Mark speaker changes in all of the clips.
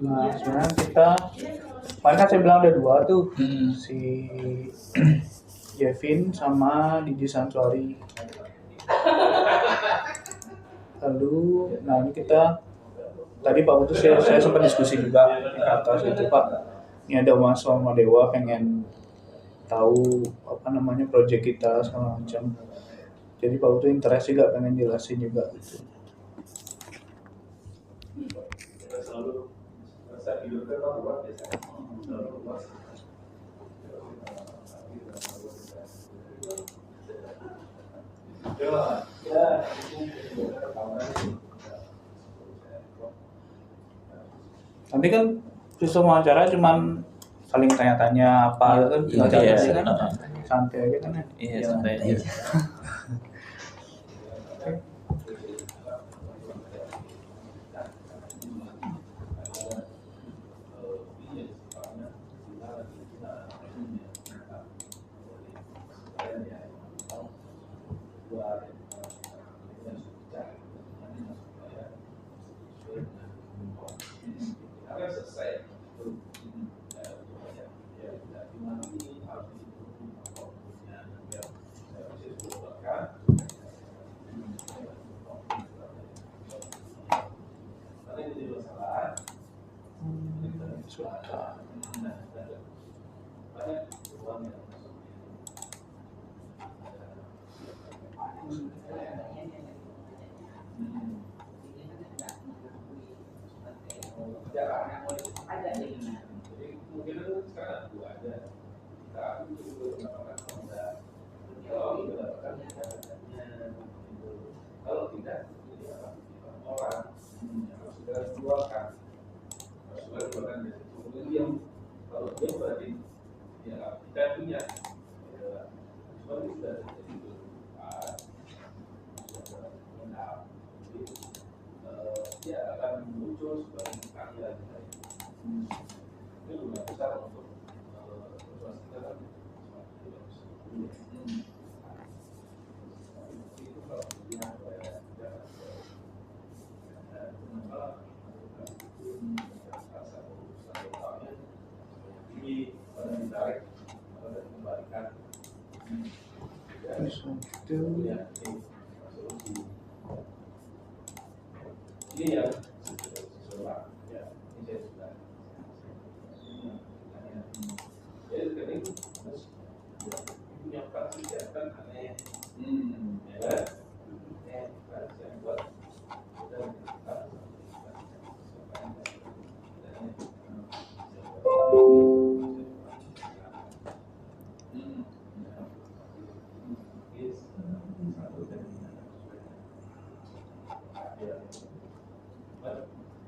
Speaker 1: Nah sebenarnya kita kemarin kan saya bilang ada dua tuh, si Jevin sama Didi Sansori. Lalu, nah ini kita tadi Pak Putu saya sempat diskusi juga ke atas gitu Pak. Ini ada mahasiswa Dewa pengen tahu apa namanya proyek kita segala macam. Jadi Pak Putu interest juga pengen jelasin juga gitu. Nanti kan sistem wawancara cuman saling tanya-tanya apa kan tinggal jelasin kan santai aja kan ya.
Speaker 2: Iya santai aja.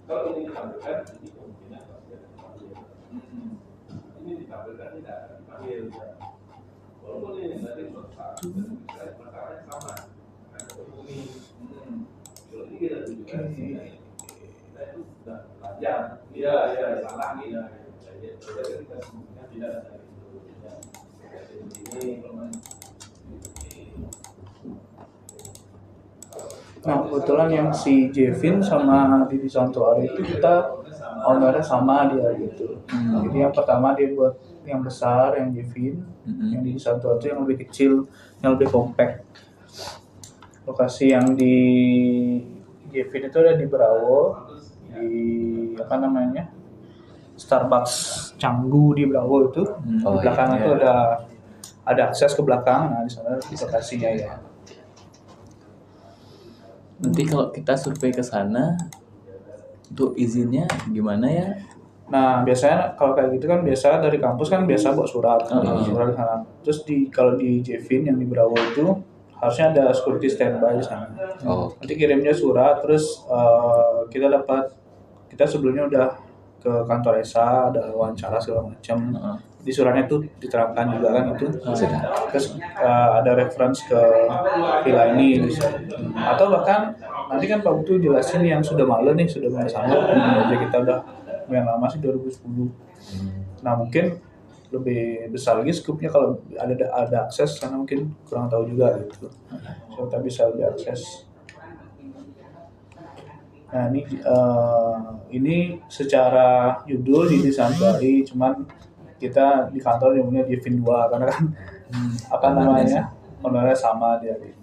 Speaker 3: Kalau ini ditampilkan, ini kemungkinan pasti ada dipanggil. Ini ditampilkan tidak akan dipanggil. Walaupun ini tadi suatu saat, masalahnya sama. Ada ini. Kalau ini kita tunjukkan kita itu sudah belajar. Iya, salah nih. Jadi kita kemungkinan tidak ada itu. Ini
Speaker 1: Nah kebetulan yang si Jevin sama Didi Santoari itu kita ownernya sama dia gitu. Jadi yang pertama dia buat yang besar, yang Jevin, yang Didi Santoari itu yang lebih kecil, yang lebih compact. Lokasi yang di Jevin itu ada di Brawo, di apa namanya Starbucks Canggu di Brawo itu. Di belakang itu ada akses ke belakang, nah di sana lokasinya ya.
Speaker 2: Nanti kalau kita survei ke sana, untuk izinnya gimana ya?
Speaker 1: Nah biasanya kalau kayak gitu kan biasa dari kampus kan biasa buat surat di sana. Terus kalau di Jevin yang di Brawo itu harusnya ada security standby di sana. Nanti kirimnya surat, terus kita sebelumnya udah ke kantor ESA, ada wawancara segala macam. Di suratnya tuh diterangkan juga kan itu. Terus ada reference ke villa ini, atau bahkan nanti kan Pak Putu jelasin yang sudah malu nih, sudah bersama. Jadi kita udah lumayan lama sih 2010. Nah mungkin lebih besar lagi skupnya kalau ada akses, karena mungkin kurang tahu juga gitu. So, kita bisa lebih akses. Nah ini secara judul di Santuari, cuman kita di kantor nyebutnya Jevin 2 karena kan apa namanya honornya sama dia gitu.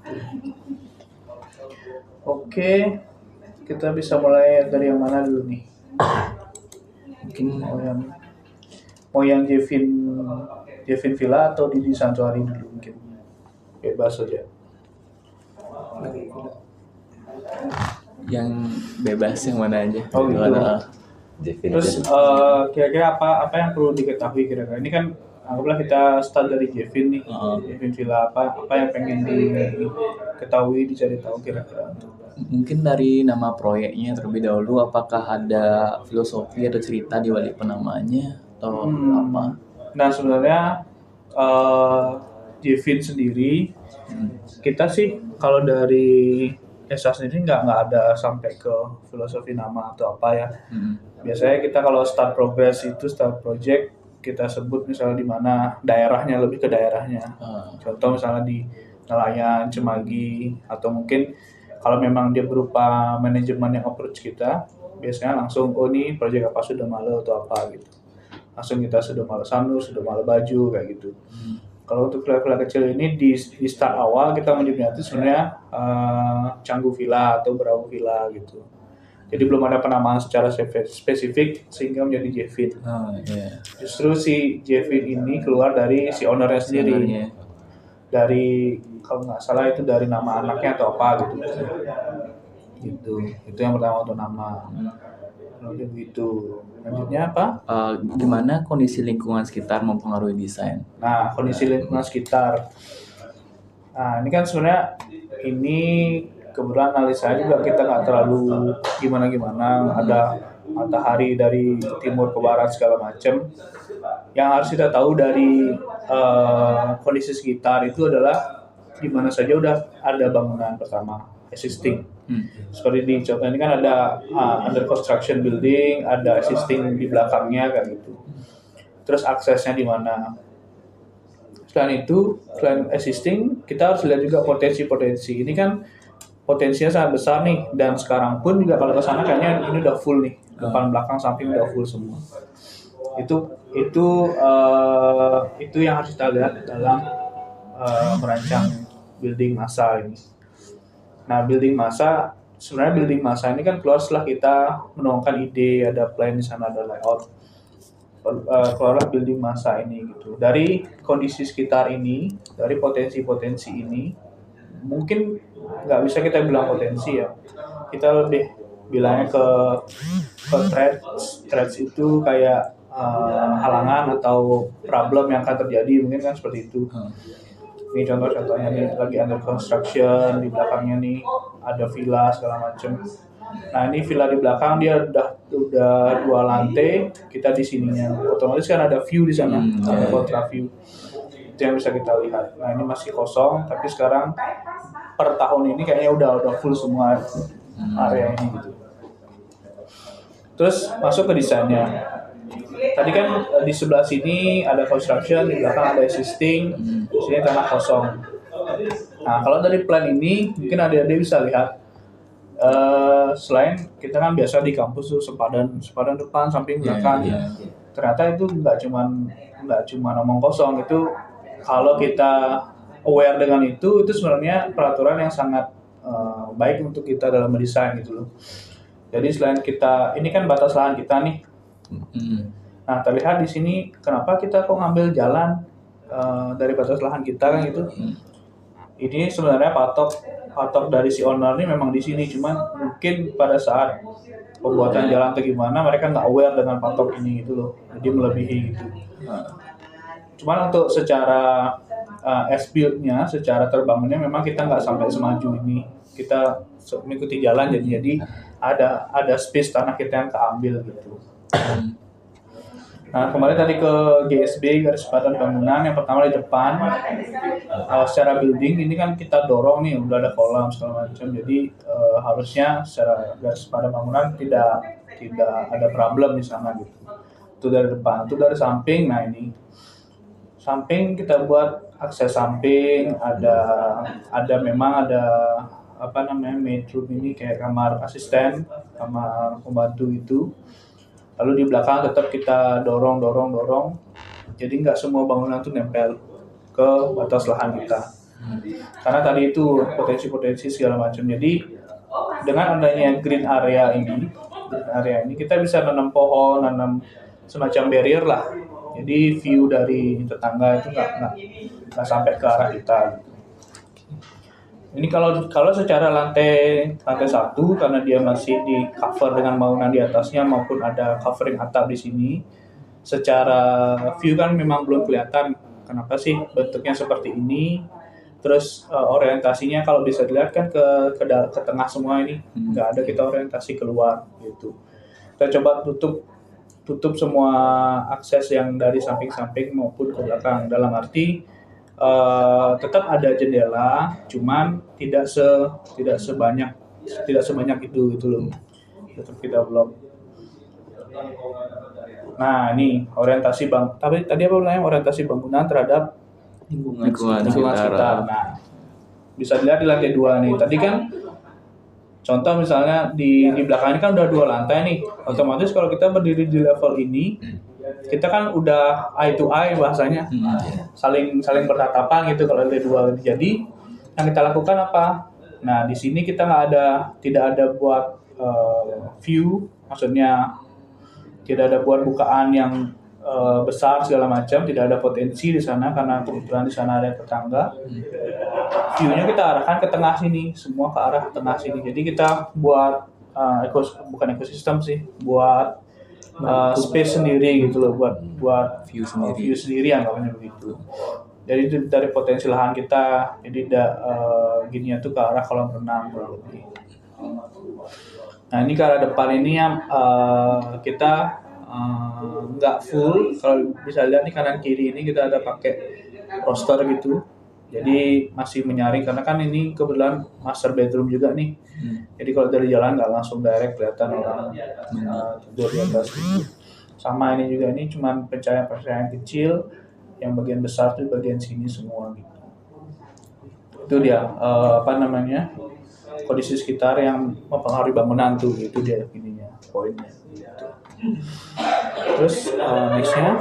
Speaker 1: Oke, kita bisa mulai dari yang mana dulu nih?
Speaker 2: Mungkin
Speaker 1: Mau yang Jevin Villa atau Didi Santuari dulu mungkin. Bebas saja.
Speaker 2: yang bebas yang mana aja.
Speaker 1: Oh, gitu.
Speaker 4: Jevin
Speaker 1: Terus
Speaker 4: aja.
Speaker 1: kira-kira apa yang perlu diketahui kira-kira? Ini kan anggaplah kita start dari Jevin nih. Jevin Villa apa yang pengen diketahui, dicari tahu kira-kira?
Speaker 2: Mungkin dari nama proyeknya terlebih dahulu, apakah ada filosofi atau cerita di balik penamaannya atau apa?
Speaker 1: Nah sebenarnya Jevin sendiri kita sih kalau dari Esa sendiri nggak ada sampai ke filosofi nama atau apa ya. Biasanya kita kalau start project kita sebut misalnya di mana daerahnya, lebih ke daerahnya. Contoh misalnya di Nelayan, Cemagi, atau mungkin kalau memang dia berupa manajemen yang approach kita, biasanya langsung ini project apa sudah malu atau apa gitu. Langsung kita sudah malu Sanur, sudah malu Baju kayak gitu. Kalau untuk villa kecil ini di start awal kita menyebutnya itu sebenarnya Canggu Villa atau Bravo Villa gitu. Jadi belum ada penamaan secara spesifik sehingga menjadi Jevin. Justru si Jevin ini keluar dari si ownernya sendiri. Dari kalau nggak salah itu dari nama anaknya atau apa gitu. Itu yang pertama untuk nama. Gitu. Lanjutnya apa?
Speaker 2: Gimana kondisi lingkungan sekitar mempengaruhi desain?
Speaker 1: Nah, kondisi lingkungan sekitar. Nah, ini kan sebenarnya ini kebetulan analisa juga kita nggak terlalu gimana-gimana. Ada matahari dari timur ke barat segala macam. Yang harus kita tahu dari kondisi sekitar itu adalah di mana saja udah ada bangunan pertama existing. Seperti di contoh ini kan ada under construction building, ada existing di belakangnya kan gitu. Terus aksesnya di mana? Selain existing, kita harus lihat juga potensi-potensi. Ini kan potensinya sangat besar nih, dan sekarang pun juga kalau ke sana kayaknya ini udah full nih, depan belakang samping udah full semua. Itu yang harus kita lihat dalam merancang building massa ini. Nah, building massa ini kan keluar setelah kita menuangkan ide, ada plan di sana, ada layout. Keluarlah building massa ini gitu. Dari kondisi sekitar ini, dari potensi-potensi ini, mungkin nggak bisa kita bilang potensi ya. Kita lebih bilangnya ke threats itu kayak halangan atau problem yang akan terjadi, mungkin kan seperti itu. Ini contoh-contohnya nih, lagi under construction, di belakangnya nih ada villa segala macam. Nah, ini villa di belakang dia udah 2 lantai, kita di sininya. Otomatis kan ada view di sana, ada kontra view. Itu yang bisa kita lihat. Nah, ini masih kosong, tapi sekarang per tahun ini kayaknya udah full semua area ini gitu. Terus masuk ke desainnya. Tadi kan di sebelah sini ada construction, di belakang ada existing, di sini tanah kosong. Nah, kalau dari plan ini mungkin adik-adik bisa lihat, selain kita kan biasa di kampus tuh sepadan depan, samping, belakang. Ternyata itu nggak cuma omong kosong. Itu kalau kita aware dengan itu sebenarnya peraturan yang sangat baik untuk kita dalam mendesain gitu loh. Jadi selain kita, ini kan batas lahan kita nih. Nah, terlihat di sini kenapa kita kok ngambil jalan dari batas lahan kita kan gitu. Ini sebenarnya patok dari si owner ini memang di sini, cuman mungkin pada saat pembuatan jalan atau gimana mereka nggak aware dengan patok ini gitu loh. Jadi melebihi gitu. Cuman untuk secara as-built-nya, secara terbangunnya memang kita nggak sampai semaju ini. Kita mengikuti jalan, jadi ada space tanah kita yang keambil gitu. Nah, kembali tadi ke GSB, garis padan bangunan. Yang pertama di depan, secara building ini kan kita dorong nih, udah ada kolam segala macam. Jadi harusnya secara garis padan bangunan tidak ada problem di sana gitu. Itu dari depan, itu dari samping. Nah, ini samping kita buat akses samping, memang ada maid room ini kayak kamar asisten, kamar pembantu itu. Lalu di belakang tetap kita dorong. Jadi nggak semua bangunan tuh nempel ke batas lahan kita. Karena tadi itu potensi segala macam. Jadi dengan adanya green area ini kita bisa nanam pohon, nanam semacam barrier lah. Jadi view dari tetangga itu nggak sampai ke arah kita. Ini kalau secara lantai satu karena dia masih di cover dengan bangunan di atasnya maupun ada covering atap di sini, secara view kan memang belum kelihatan kenapa sih bentuknya seperti ini. Terus orientasinya kalau bisa dilihat kan ke tengah semua ini, nggak ada kita orientasi keluar gitu. Kita coba tutup semua akses yang dari samping-samping maupun ke belakang. Dalam arti tetap ada jendela, cuman tidak sebanyak itu gitu loh. Tetap kita blok. Nah ini orientasi tadi apa namanya, orientasi bangunan terhadap lingkungan sekitar. Nah bisa dilihat di lantai 2 nih. Tadi kan contoh misalnya di belakang ini kan udah 2 lantai nih. Otomatis kalau kita berdiri di level ini, kita kan udah eye to eye bahasanya, saling bertatapan gitu kalau lantai 2. Jadi yang kita lakukan apa? Nah di sini kita tidak ada buat view, maksudnya tidak ada buat bukaan yang besar segala macam, tidak ada potensi di sana karena kebetulan di sana ada tetangga. View-nya kita arahkan ke tengah sini, semua ke arah tengah sini. Jadi kita buat bukan ekosistem sih, buat space sendiri gitu loh, buat view sendiri anggapnya begitu. Jadi itu dari potensi lahan kita, jadi gininya tuh ke arah kolam renang kurang lebih. Nah ini ke arah depan ini yang kita nggak full, kalau bisa lihat nih kanan kiri ini kita ada pakai roster gitu, jadi masih menyaring karena kan ini kebetulan master bedroom juga nih. Jadi kalau dari jalan nggak langsung direct kelihatan orang tidur di atas gitu. Sama ini juga, ini cuman pencahayaan kecil, yang bagian besar tuh bagian sini semua gitu. Itu dia kondisi sekitar yang mempengaruhi bangunan tuh, itu dia ininya poinnya gitu. Terus nextnya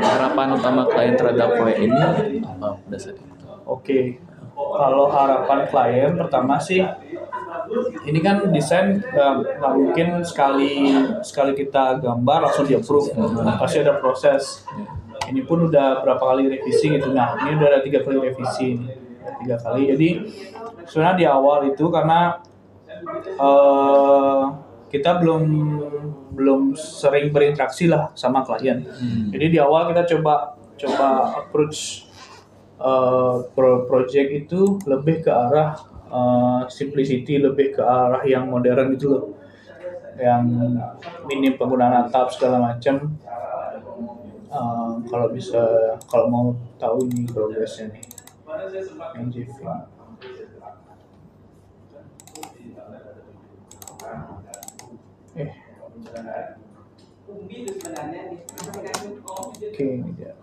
Speaker 2: harapan utama klien terhadap proyek ini apa pada saat itu?
Speaker 1: Oke, kalau harapan klien pertama sih, ini kan desain nggak mungkin sekali kita gambar langsung di approve, pasti ada proses. Ini pun udah berapa kali revisi gitu. Nah ini udah ada 3 kali revisi ini, 3 kali. Jadi sebenarnya di awal itu karena kita belum sering berinteraksi lah sama klien. Jadi di awal kita coba approach project itu lebih ke arah simplicity, lebih ke arah yang modern gitu loh, yang minim penggunaan atap segala macam. Kalau mau tahu ini progresnya nih yang JV. Oke, ini dia.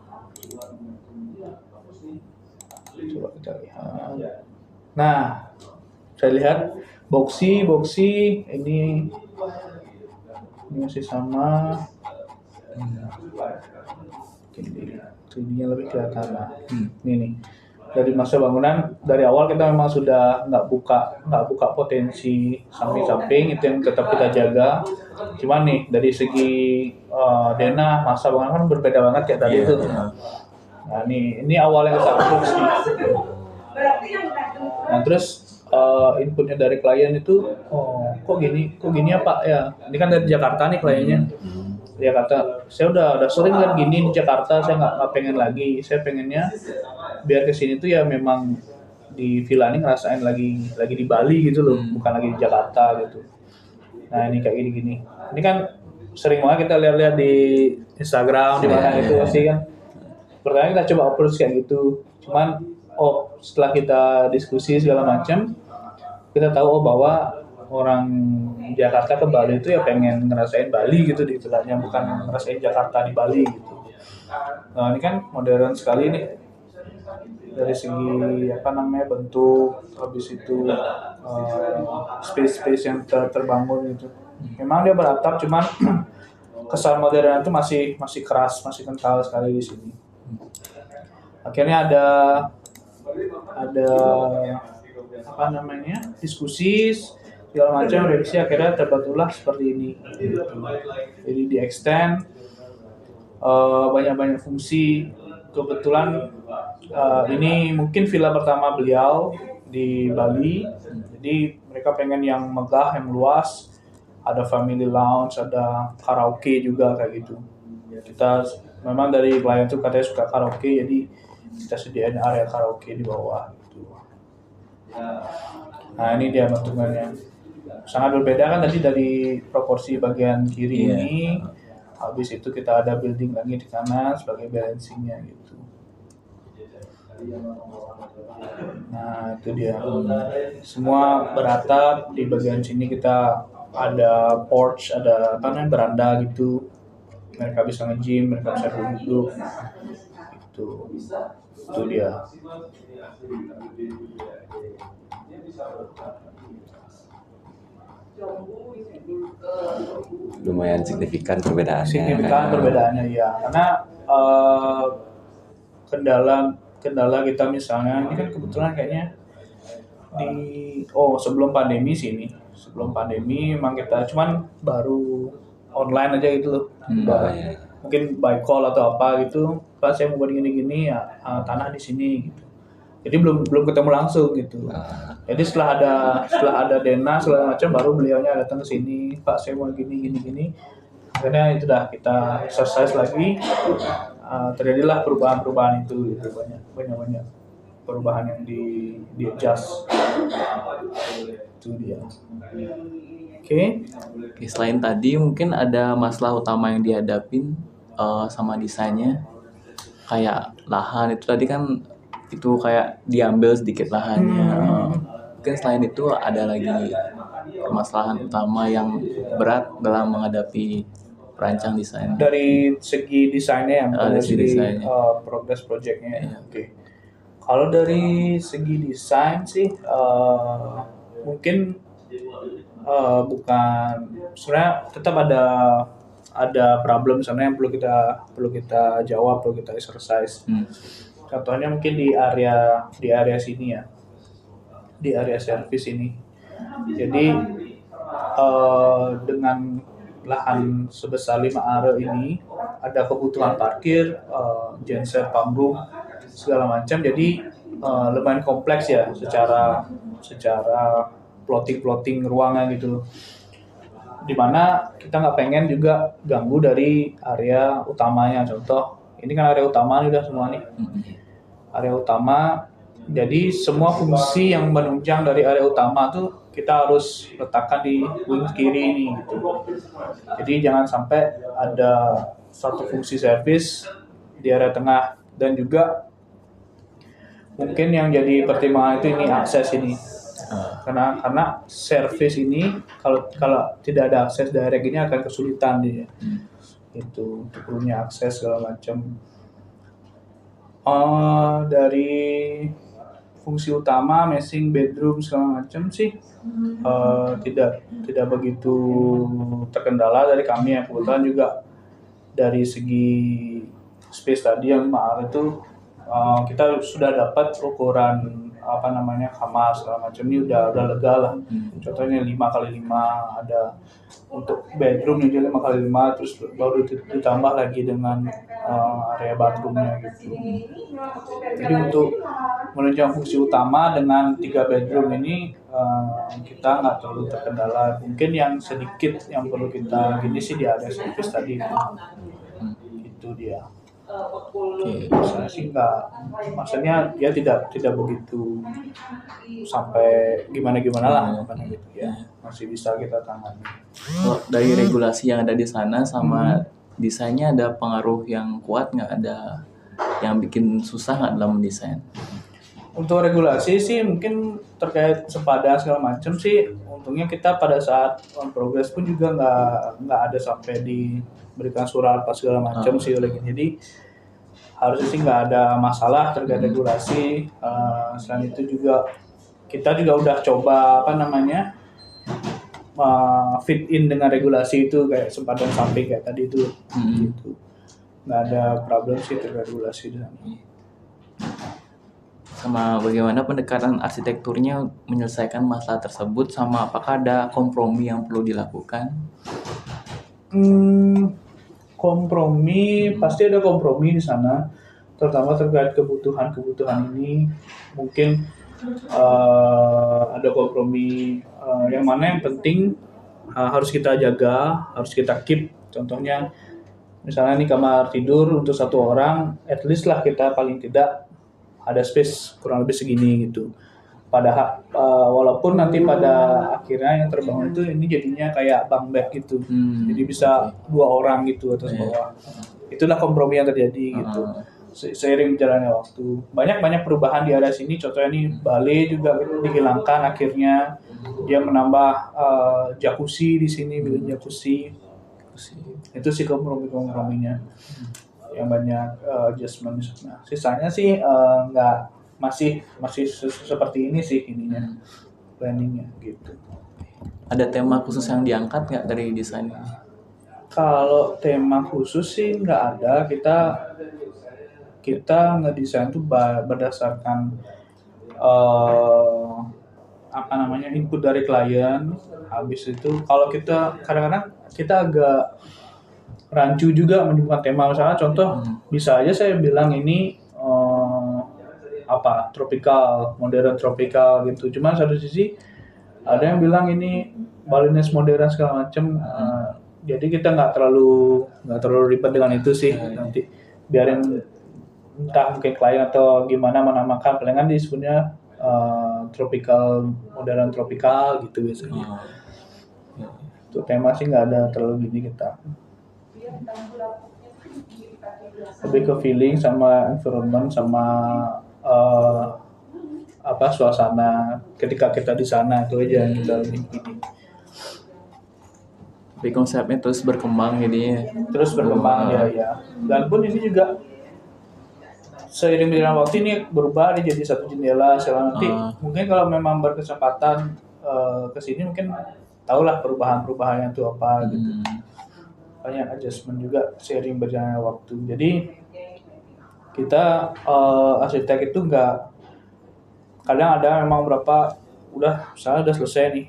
Speaker 1: Coba kita lihat. Nah, saya lihat boxy ini masih sama. Ini lebih kelihatan lah. Ini nih. Dari masa bangunan, dari awal kita memang sudah nggak buka potensi samping-samping, itu yang tetap kita jaga. Cuman nih dari segi denah masa bangunan kan berbeda banget kayak tadi itu. Nah ini awal yang kita approach nih. Nah terus inputnya dari klien itu, kok gini ya Pak ya. Ini kan dari Jakarta nih kliennya. Jakarta, saya udah sering kan gini di Jakarta, saya nggak pengen lagi. Saya pengennya biar kesini tuh ya memang di villa ini ngerasain lagi di Bali gitu loh, bukan lagi di Jakarta gitu. Nah ini kayak gini. Ini kan sering banget kita lihat di Instagram di mana itu pasti kan. Pertama kita coba approach kayak gitu. Cuman setelah kita diskusi segala macam, kita tahu bahwa orang Jakarta ke Bali itu ya pengen ngerasain Bali gitu di villanya, bukan ngerasain Jakarta di Bali gitu. Nah ini kan modern sekali nih. dari segi apa namanya bentuk, habis itu space yang terbangun gitu. Memang dia beratap, cuman kesan modern itu masih keras, masih kental sekali di sini. Akhirnya ada apa namanya diskusi segala macam, revisi, akhirnya terbentuklah seperti ini gitu. Jadi di extend banyak fungsi. Kebetulan ini mungkin villa pertama beliau di Bali, jadi mereka pengen yang megah, yang luas, ada family lounge, ada karaoke juga kayak gitu. Kita memang dari klien tuh katanya suka karaoke, jadi kita sediain area karaoke di bawah gitu. Nah ini dia bentukannya, sangat berbeda kan tadi dari proporsi bagian kiri ini. Habis itu kita ada building lagi di kanan sebagai balancingnya gitu. Nah itu dia, semua beratap. Di bagian sini kita ada porch, ada apa namanya beranda gitu, mereka bisa nge-gym, mereka bisa duduk itu dia.
Speaker 4: Lumayan signifikan perbedaannya.
Speaker 1: Perbedaannya ya, karena kendala kita misalnya ini kan kebetulan kayaknya sebelum pandemi memang kita cuman baru online aja gitu loh. Mungkin by call atau apa gitu, Pak saya mau buat gini ya, tanah di sini gitu. Jadi belum ketemu langsung gitu. Jadi setelah ada dana segala macam, baru beliaunya datang ke sini, Pak saya mau gini. Akhirnya itu dah kita exercise lagi, terjadilah perubahan itu gitu. banyak perubahan yang di adjust. Itu dia. Oke,
Speaker 2: selain tadi mungkin ada masalah utama yang dihadapin sama desainnya, kayak lahan itu tadi kan itu kayak diambil sedikit lahannya. Mungkin selain itu ada lagi permasalahan utama yang berat dalam menghadapi perancang desain.
Speaker 1: Dari segi desainnya
Speaker 2: dari segi desainnya.
Speaker 1: Progress projectnya. Oke. Kalau dari segi desain sih mungkin bukan, sebenarnya tetap ada problem sebenarnya yang perlu kita jawab, perlu kita exercise. Contohnya mungkin di area sini ya, di area service ini. Jadi dengan lahan sebesar 5 are ini ada kebutuhan parkir, genset, panggung, segala macam. Jadi lumayan kompleks ya secara plotting ruangan gitu. Dimana kita nggak pengen juga ganggu dari area utamanya. Contoh ini kan area utama nih udah semua nih. Area utama, jadi semua fungsi yang menunjang dari area utama tuh kita harus letakkan di wing kiri ini gitu. Jadi jangan sampai ada satu fungsi service di area tengah. Dan juga mungkin yang jadi pertimbangan itu ini akses ini. Karena service ini kalau tidak ada akses direct ini akan kesulitan dia. Itu perlunya akses segala macam. Dari fungsi utama, meshing, bedroom segala macam sih tidak begitu terkendala dari kami ya. Kebetulan juga dari segi space tadi yang 5 are itu kita sudah dapat ukuran kamar segala macam, ini udah lega lah. Contohnya 5x5, ada untuk bedroom ini 5x5, terus baru ditambah lagi dengan area bathroomnya gitu. Jadi untuk menunjang fungsi utama dengan 3 bedroom ini kita nggak terlalu terkendala. Mungkin yang sedikit yang perlu kita gini sih di area service tadi itu dia. Saya sih nggak, maksudnya dia tidak begitu sampai gimana lah gitu ya, masih bisa kita tangani.
Speaker 2: Dari regulasi yang ada di sana sama desainnya ada pengaruh yang kuat nggak, ada yang bikin susah nggak dalam mendesain?
Speaker 1: Untuk regulasi sih mungkin terkait sepadan segala macam sih, untungnya kita pada saat on progress pun juga nggak ada sampai diberikan surat apa segala macam sih oleh. Jadi harusnya sih nggak ada masalah terkait regulasi. Selain itu juga kita juga udah coba fit in dengan regulasi itu kayak sempadan samping kayak tadi itu gitu. Nggak ada problem sih terkait regulasi di sana.
Speaker 2: Sama bagaimana pendekatan arsitekturnya menyelesaikan masalah tersebut, sama apakah ada kompromi yang perlu dilakukan?
Speaker 1: Kompromi pasti ada kompromi di sana, terutama terkait kebutuhan ini. Mungkin ada kompromi yang mana yang penting harus kita jaga, harus kita keep. Contohnya misalnya nih kamar tidur untuk satu orang, at least lah kita paling tidak ada space kurang lebih segini gitu. Padahal walaupun nanti pada akhirnya yang terbangun itu ini jadinya kayak bunk bed gitu, jadi bisa 2 orang gitu atas bawah. Itulah kompromi yang terjadi gitu. Seiring berjalannya waktu, banyak perubahan di area sini. Contohnya nih Bale juga dihilangkan akhirnya, dia menambah jacuzzi di sini, bikin jacuzzi. Itu sih komprominya yang banyak adjustment di sana. Sisanya sih nggak masih seperti ini sih ininya, planningnya gitu.
Speaker 2: Ada tema khusus yang diangkat nggak dari desain ini?
Speaker 1: Kalau tema khusus sih nggak ada. Kita ngedesain tuh berdasarkan input dari klien. Habis itu kalau kita kadang-kadang kita agak rancu juga menyebutkan tema. Misalnya contoh, bisa aja saya bilang ini tropical, modern tropical gitu. Cuma satu sisi ada yang bilang ini Balinese modern segala macam. Jadi kita nggak terlalu ribet dengan itu sih. Nanti biarin entah mungkin klien atau gimana menamakan, palingan disebutnya tropical, modern tropical gitu biasanya. Untuk tema sih nggak ada terlalu gini kita. Lebih ke feeling sama environment sama suasana ketika kita di sana, itu aja yang kita lebih gini.
Speaker 2: Tapi konsepnya terus berkembang jadinya.
Speaker 1: Terus berkembang ya. Dan pun ini juga seiring berjalan waktu ini berubah jadi satu jendela. Nanti mungkin kalau memang berkesempatan ke sini mungkin tahulah perubahan-perubahannya itu apa gitu. Banyak adjustment juga seiring berjalannya waktu. Jadi kita arsitek itu kadang ada memang berapa misalnya udah selesai nih,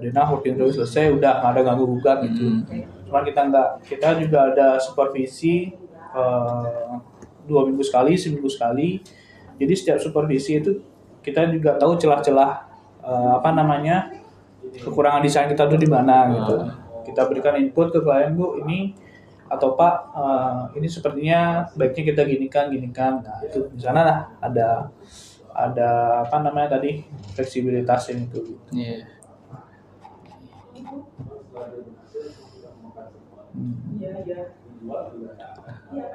Speaker 1: denah working drawing selesai, udah nggak ada ganggu gugat gitu. Cuma kita juga ada supervisi 2 minggu sekali, seminggu sekali. Jadi setiap supervisi itu kita juga tahu celah-celah kekurangan desain kita tuh di mana gitu. Kita berikan input ke klien, Bu, ini atau Pak, ini sepertinya baiknya kita ginikan. Nah, itu di sana lah ada fleksibilitas yang itu.
Speaker 2: Yeah.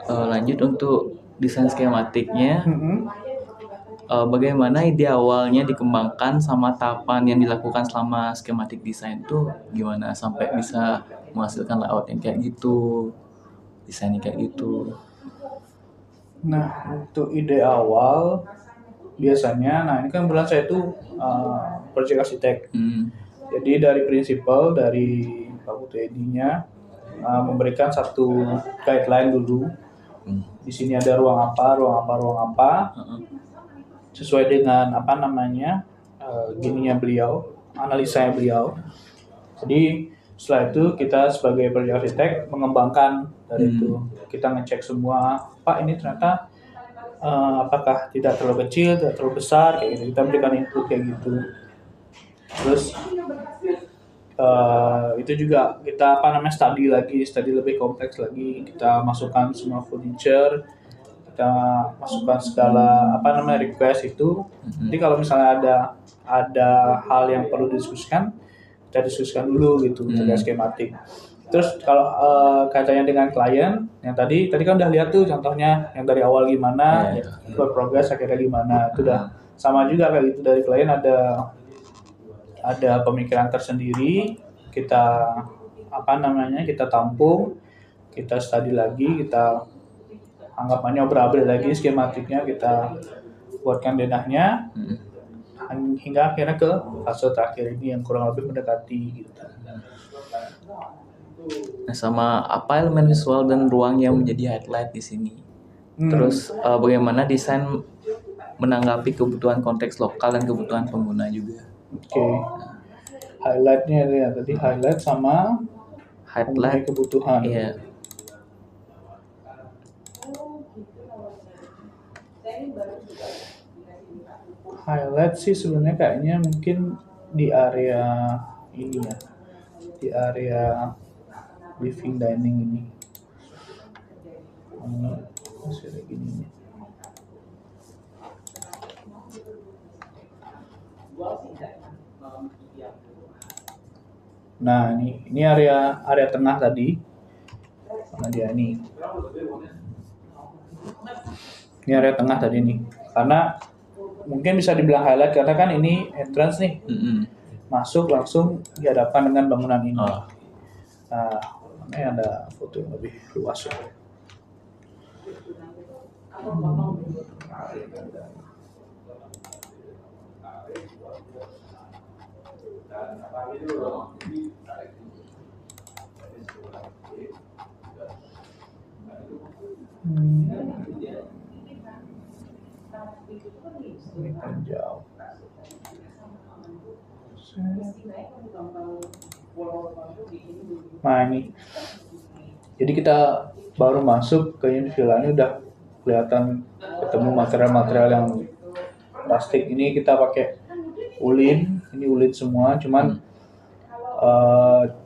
Speaker 2: Lanjut untuk desain skematiknya. Bagaimana ide awalnya dikembangkan sama tahapan yang dilakukan selama skematik desain itu gimana sampai bisa menghasilkan layout yang kayak gitu, desainnya kayak gitu?
Speaker 1: Nah, untuk ide awal biasanya, ini kan bulan saya itu project arsitek. Jadi dari prinsipal dari Pak Putu Edi-nya memberikan satu guideline dulu. Di sini ada ruang apa. Sesuai dengan analisanya beliau. Jadi setelah itu kita sebagai project arsitek mengembangkan dari itu. Kita ngecek semua, Pak ini ternyata apakah tidak terlalu kecil, tidak terlalu besar, kayak gitu. Kita berikan input kayak gitu. Terus itu juga kita study lebih kompleks lagi. Kita masukkan semua furniture, kita masukkan segala request itu. Jadi kalau misalnya ada hal yang perlu didiskusikan, kita diskusikan dulu gitu terkait skematik. Terus kalau kaitannya dengan klien yang tadi kan udah lihat tuh contohnya yang dari awal gimana, berprogres akhirnya gimana. Itu udah sama juga kayak gitu. Dari klien ada pemikiran tersendiri, kita tampung, kita study lagi, kita anggapannya operabel lagi, skematiknya kita buatkan denahnya hingga akhirnya ke fase terakhir ini yang kurang lebih mendekati gitu.
Speaker 2: Nah, sama apa elemen visual dan ruang yang menjadi highlight di sini. Terus bagaimana desain menanggapi kebutuhan konteks lokal dan kebutuhan pengguna juga.
Speaker 1: Oke. Highlightnya ya tadi highlight sama
Speaker 2: Highlight
Speaker 1: kebutuhan.
Speaker 2: iya.
Speaker 1: Highlight sih sebenarnya kayaknya mungkin di area ini ya, di area living dining ini. Masih ada gini. Nah ini area tengah tadi. Mana dia ini? Ini area tengah tadi nih. Karena mungkin bisa dibilang highlight karena kan ini entrance nih. Masuk langsung dihadapkan dengan bangunan ini. Nah, ini ada foto yang lebih luas ya. Ini kan jauh. Nah ini, jadi kita baru masuk ke unit villa ini udah kelihatan ketemu material-material yang plastik. Ini kita pakai ulin, ini ulin semua, cuman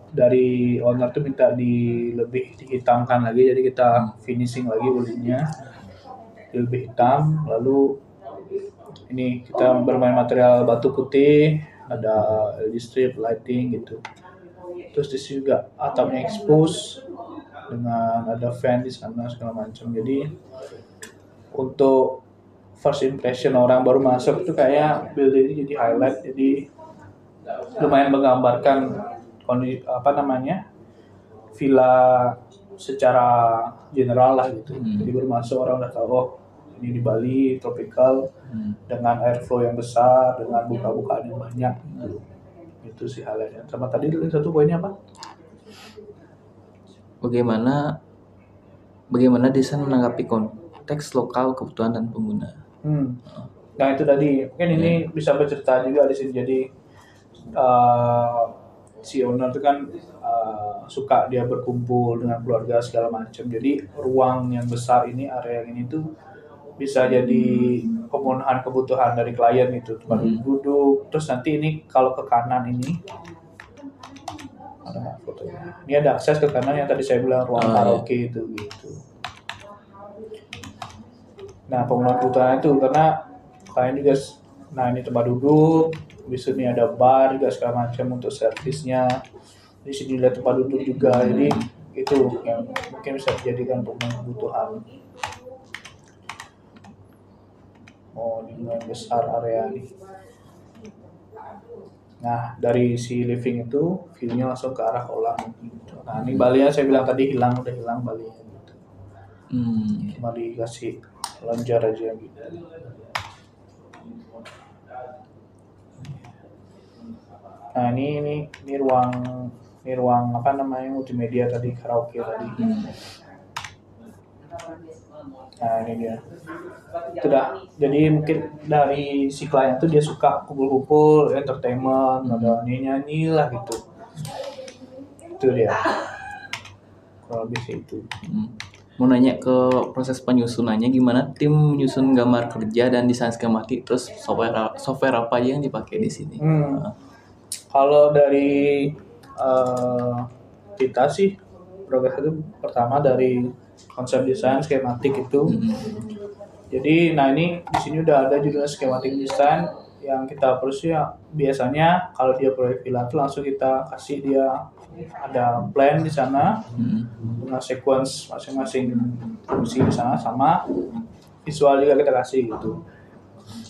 Speaker 1: dari owner tuh minta lebih dihitamkan lagi, jadi kita finishing lagi ulinnya lebih hitam. Lalu ini kita bermain material batu putih, ada LED strip, lighting gitu. Terus di sini juga atapnya expose dengan ada fan di sana segala macam. Jadi untuk first impression orang baru masuk itu kayak building ini jadi highlight, jadi lumayan menggambarkan villa secara general lah gitu. Jadi baru masuk orang udah tahu ini di Bali tropical dengan airflow yang besar, dengan buka-bukaan yang banyak gitu. Itu sih highlightnya. Sama tadi satu poinnya apa?
Speaker 2: Bagaimana desain menanggapi konteks lokal, kebutuhan dan pengguna.
Speaker 1: Nah itu tadi mungkin ini bisa bercerita juga di sini. Jadi si owner itu kan suka dia berkumpul dengan keluarga segala macam. Jadi ruang yang besar ini, area yang ini tuh bisa jadi pemenuhan kebutuhan dari klien itu, tempat duduk. Terus nanti ini kalau ke kanan ini ada fotonya. Ini ada akses ke kanan yang tadi saya bilang ruang karaoke itu gitu. Nah pemenuhan kebutuhan itu karena klien juga, nah ini tempat duduk, di sini ada bar juga segala macam untuk servisnya. Di sini ada tempat duduk juga, jadi itu yang mungkin bisa dijadikan pemenuhan kebutuhan. Oh, ini lumayan besar area ini. Nah, dari si living itu view-nya langsung ke arah kolam gitu. Nah, ini Bali ya saya bilang tadi udah hilang Bali gitu. Cuma dikasih lonjar aja gitu. Nah, ini ruang multimedia tadi, karaoke tadi. Nah ini dia. Sudah. Jadi mungkin dari si klien tuh dia suka kumpul-kumpul, entertainment, ada nyanyi lah gitu. Itu dia. Kurang lebih sih itu.
Speaker 2: Mau nanya ke proses penyusunannya, gimana tim menyusun gambar kerja dan desain skematik, terus software apa aja yang dipakai di sini?
Speaker 1: Kalau dari kita sih progres itu pertama dari konsep desain skematik itu. Jadi nah ini di sini udah ada judul skematik desain yang kita perlu ya. Biasanya kalau dia proyek villa itu langsung kita kasih dia ada plan di sana dengan sequence masing-masing fungsi di sana, sama visual juga kita kasih gitu.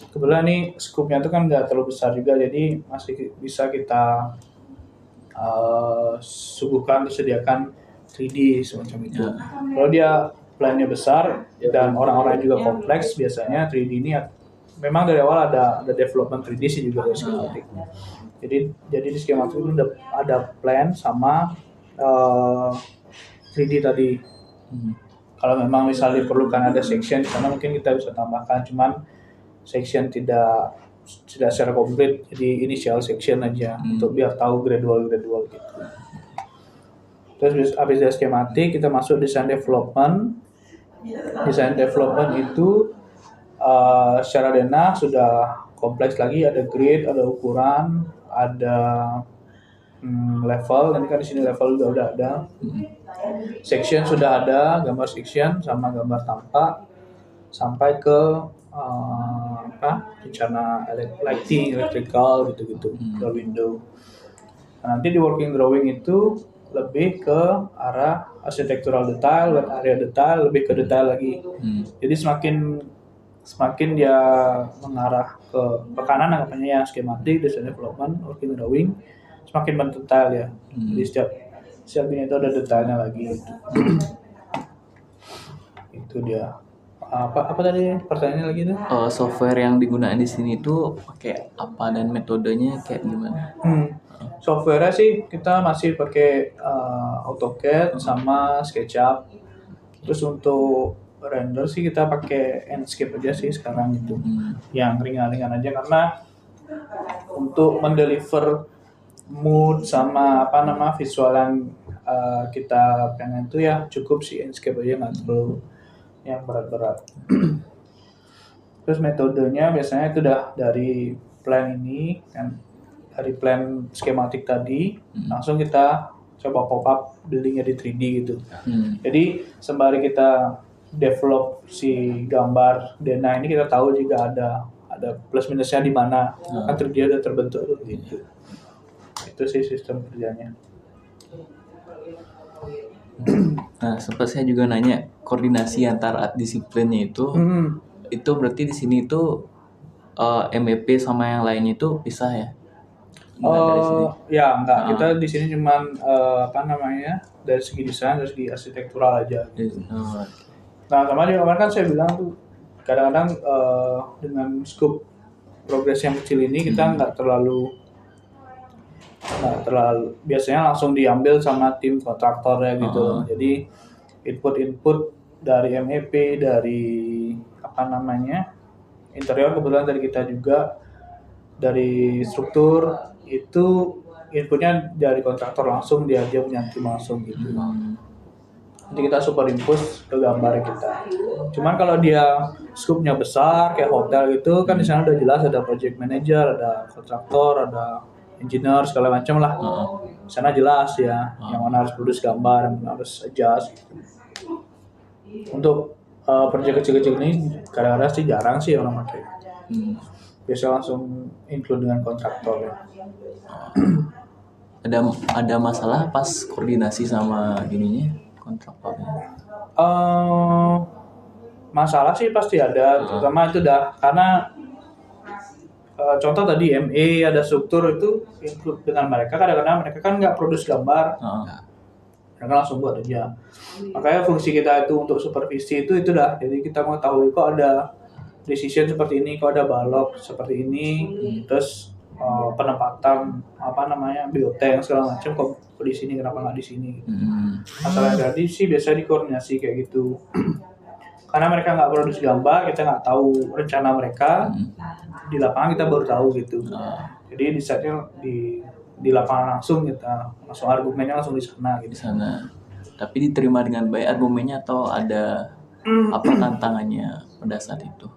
Speaker 1: Kebetulan nih scope-nya itu kan nggak terlalu besar juga, jadi masih bisa kita sediakan 3D semacam itu. Kalau dia plan-nya besar dan orang-orang juga kompleks, biasanya 3D ini memang dari awal ada development 3D sih juga dari skematik. Jadi di skematik itu ada plan sama 3D tadi. Kalau memang misalnya diperlukan ada section di sana mungkin kita bisa tambahkan, cuman section tidak secara komplit, jadi initial section aja untuk biar tahu gradual gitu. Terus habis dari skematik kita masuk design development. Design development itu secara denah sudah kompleks lagi, ada grid, ada ukuran, ada level. Nanti kan di sini level udah ada. Section sudah ada, gambar section sama gambar tampak sampai ke rencana lighting, electrical gitu-gitu, ke window. Nah, nanti di working drawing itu lebih ke arah architectural detail, wet area detail, lebih ke detail lagi. Jadi semakin dia mengarah ke kanan anggapannya ya, skematik, design development, working drawing, semakin mendetail ya. Jadi setiap ini itu ada detailnya lagi. Itu dia. Apa tadi pertanyaannya lagi tuh?
Speaker 2: Software yang digunakan di sini tuh pakai apa dan metodenya kayak gimana?
Speaker 1: Software sih kita masih pakai AutoCAD sama SketchUp. Terus untuk render sih kita pakai Enscape aja sih sekarang itu. Yang ringan-ringan aja karena untuk mendeliver mood sama visual yang kita pengen tuh ya cukup sih Enscape aja, nggak perlu yang berat-berat. Terus metodenya biasanya itu udah dari plan ini kan, dari plan skematik tadi langsung kita coba pop up buildingnya di 3D gitu. Jadi sembari kita develop si gambar denah ini kita tahu juga ada plus minusnya di mana, kan dia udah terbentuk tuh gitu. Itu sih sistem kerjanya.
Speaker 2: Nah, sempat saya juga nanya koordinasi antara disiplinnya itu berarti di sini itu MEP sama yang lainnya itu pisah ya?
Speaker 1: Ya enggak, kita di sini cuman dari segi desain, dari segi arsitektural aja. Nah, sama di kemarin kan saya bilang tuh kadang-kadang dengan scope progres yang kecil ini kita nggak terlalu biasanya langsung diambil sama tim kontraktornya gitu. Jadi input dari MEP, dari interior kebetulan dari kita juga, dari struktur itu inputnya dari kontraktor langsung, dia punya tim langsung gitu. Nanti kita superimpose ke gambar kita. Cuman kalau dia scope-nya besar kayak hotel gitu kan di sana udah jelas ada project manager, ada kontraktor, ada engineer segala macam lah. Di sana jelas ya, yang mana harus produce gambar, yang mana harus adjust gitu. Untuk project kecil-kecil ini kadang-kadang sih jarang sih orang pakai. Biasa langsung include dengan kontraktor ya.
Speaker 2: Ada masalah pas koordinasi sama ininya kontraktornya?
Speaker 1: Masalah sih pasti ada, terutama itu karena contoh tadi MA ada struktur itu include dengan mereka, kadang-kadang mereka kan nggak produce gambar, mereka langsung buat aja. Makanya fungsi kita itu untuk supervisi itu dah, jadi kita mau tahu kok ada decision seperti ini, kok ada balok seperti ini, terus penempatan biotank segala macam kok di sini, kenapa nggak di sini? Masalah tadi sih biasanya dikoordinasi kayak gitu. Karena mereka nggak produksi gambar, kita nggak tahu rencana mereka. Di lapangan kita baru tahu gitu. Jadi di saatnya di lapangan langsung argumennya langsung di sana gitu.
Speaker 2: Di sana. Tapi diterima dengan baik argumennya atau ada apa tantangannya pada saat itu?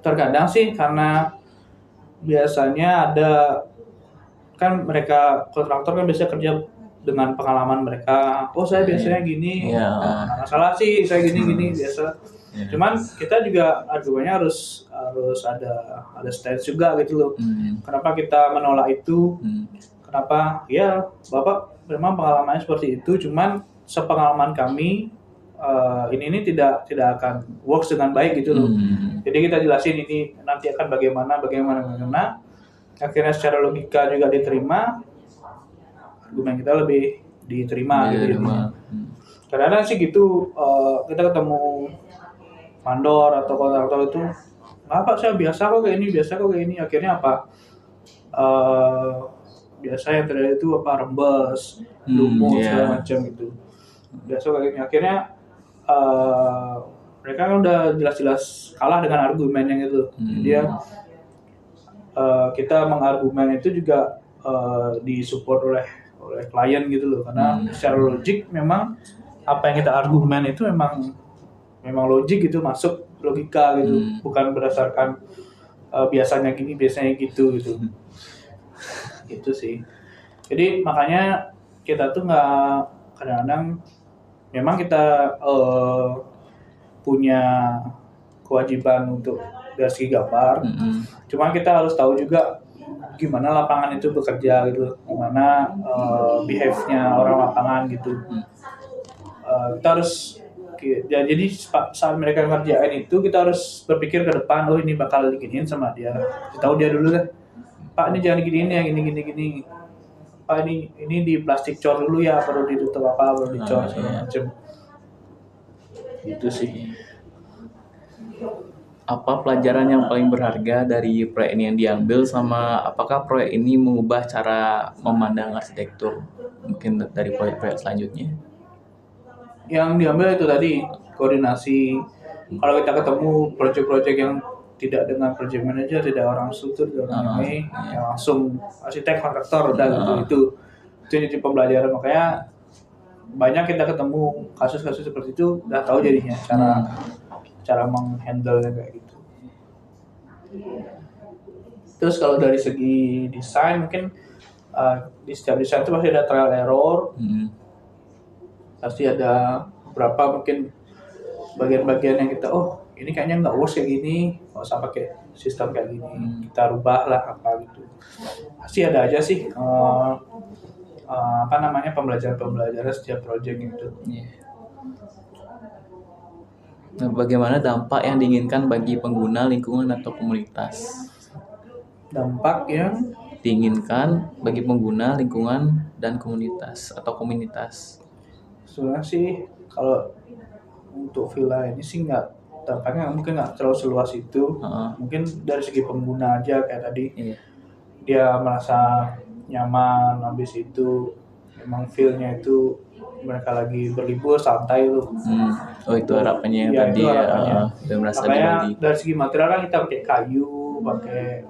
Speaker 1: Terkadang sih karena biasanya ada kan mereka kontraktor kan biasa kerja dengan pengalaman mereka. Oh saya biasanya gini, masalah sih saya gini biasa. Cuman kita juga argumennya harus ada stance juga gitu loh. Kenapa kita menolak itu? Kenapa? Ya Bapak memang pengalamannya seperti itu. Cuman sepengalaman kami ini tidak akan works dengan baik gitu loh. Jadi kita jelasin ini nanti akan bagaimana. Akhirnya secara logika juga diterima. Argumen kita lebih diterima gitu. Kadang-kadang sih gitu, kita ketemu mandor atau kontraktor itu, nggak Pak, saya biasa kok kayak ini. Akhirnya apa? Eh, Biasa yang terjadi itu apa, rembes, lumut
Speaker 2: Iya.
Speaker 1: segala macam gitu. Biasa kayak gini. Akhirnya mereka kan udah jelas-jelas kalah dengan argumen yang itu. Jadi ya, kita mengargumen itu juga disupport oleh klien gitu loh, karena secara logik memang apa yang kita argumen itu memang logik gitu, masuk logika gitu, bukan berdasarkan biasanya gini biasanya gitu. Itu sih. Jadi makanya kita tuh nggak, kadang-kadang memang kita punya kewajiban untuk dari segi gambar, cuman kita harus tahu juga gimana lapangan itu bekerja gitu, gimana behave-nya orang lapangan gitu. Kita harus jadi saat mereka ngerjain itu kita harus berpikir ke depan, oh ini bakal diginiin sama dia, tahu dia dulu deh, Pak ini jangan diginiin ya, gini Pak ini di plastik cor dulu ya, perlu ditutup apa, perlu dicor segala macam. Itu sih.
Speaker 2: Apa pelajaran yang paling berharga dari proyek ini yang diambil, sama apakah proyek ini mengubah cara memandang arsitektur mungkin dari proyek-proyek selanjutnya?
Speaker 1: Yang diambil itu tadi koordinasi. Kalau kita ketemu proyek-proyek yang tidak dengan project manager, tidak orang struktur, tidak orang ini, yang langsung arsitek, kontraktor udah gitu. Itu jadi pembelajaran. Makanya banyak kita ketemu kasus-kasus seperti itu, udah tahu jadinya cara menghandle-nya kayak gitu. Terus kalau dari segi desain, mungkin di setiap desain itu pasti ada trial error. Pasti ada beberapa mungkin bagian-bagian yang kita, ini kayaknya nggak works kayak gini, nggak usah pakai sistem kayak gini, kita rubah lah apa gitu. Pasti ada aja sih pembelajaran setiap project itu.
Speaker 2: Nah, bagaimana dampak yang diinginkan bagi pengguna, lingkungan, atau komunitas?
Speaker 1: Dampak yang
Speaker 2: diinginkan bagi pengguna, lingkungan, dan komunitas atau komunitas.
Speaker 1: Sebenarnya sih kalau untuk villa ini sih dampaknya mungkin nggak terlalu seluas itu. Mungkin dari segi pengguna aja kayak tadi, dia merasa nyaman, habis itu memang feel-nya itu mereka lagi berlibur santai loh.
Speaker 2: Itu harapannya yang tadi ya.
Speaker 1: Makanya dari segi material kan kita pakai kayu, pakai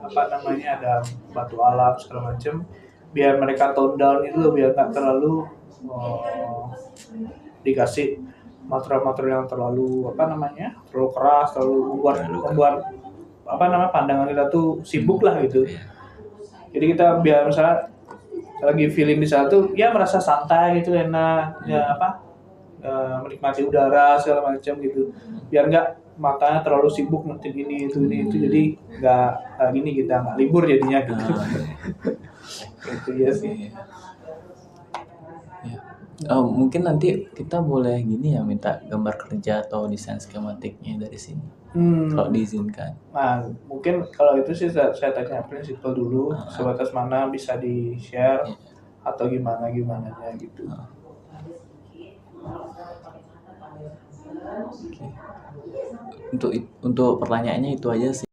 Speaker 1: ada batu alam segala macam, biar mereka tone down itu loh, biar nggak terlalu dikasih material-material yang terlalu terlalu keras, terlalu membuat pandangan kita tuh sibuk lah gitu. Jadi kita biar misalnya lagi feeling di satu, ya merasa santai gitu, enak, menikmati udara segala macam gitu. Biar nggak matanya terlalu sibuk nonton ini itu, jadi nggak gini, kita nggak libur jadinya gitu. Itu ya sih.
Speaker 2: Mungkin nanti kita boleh gini ya, minta gambar kerja atau desain skematiknya dari sini. Kalau diizinkan.
Speaker 1: Nah, mungkin kalau itu sih saya tanya prinsipal dulu, sebatas mana bisa di-share atau gimana-nya gitu.
Speaker 2: Untuk pertanyaannya itu aja sih.